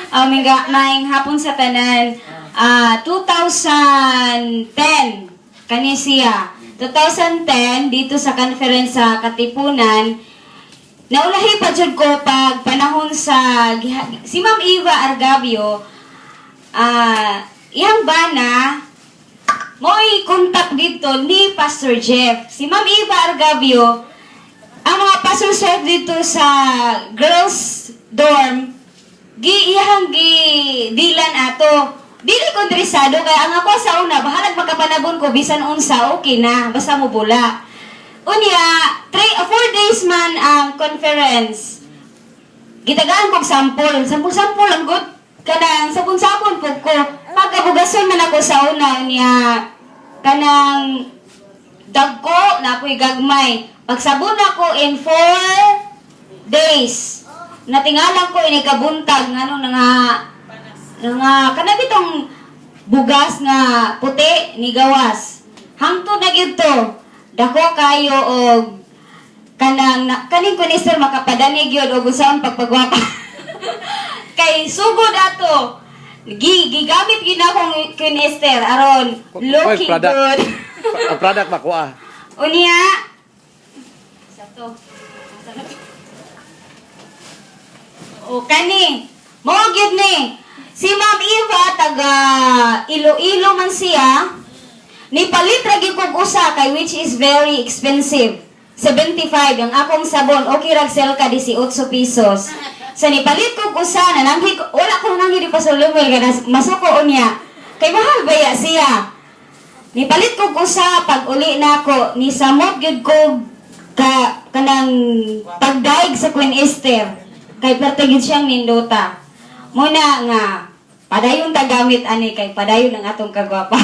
Maing hapon sa tanan. 2010 kani siya. 2010 dito sa conference sa Katipunan. Naulahi pa jud ko pag panahon sa si Ma'am Eva Argabio. Iyang bana mo'y contact dito ni Pastor Jeff. Si Ma'am Eva Argabio, ang mga Pastor Jeff dito sa girls dorm, iyang dilan ato. Dili ko interesado kaya ang ako sa una, bahalag makapanabon ko bisan unsa okay na, basta mo bula. Unya, 4 days man ang conference. Gitagaan kog sample ang good. Kanang sabon-sabon po ko. Pagkabugason man ako sa una niya, kanang dagko na ako'y gagmay. Pagsabon ako in 4 days. Natingalan ko inikabuntag ngano nga kanabitong bugas nga puti ni gawas. Hangtod na gyud to. Dako kayo og kaning kunisir makapadani gyud og usaon pagpagwapa. Kay sugod ato. Gigamit gyud akong kunisir aron looking good. Ang product makuha. Unya. Sa to. O kani mo gyud ni. Si Ma'am Eva taga Iloilo man siya. Nipalit ragi kog usa kay which is very expensive. 75 ang akong sabon. Okay rag sell ka 18 pesos. Sa nipalit kog usa na nanghi wala ko nanghi di pasulumol kana masuko unya. Kay mahal baya siya. Nipalit kog usa pag uli nako ni samot gyud ko kanang pagdaig sa Queen Esther. Kay parte gyud siyang nindota. Muna nga padayon ta gamit ani kay padayon ang atong kagwapa.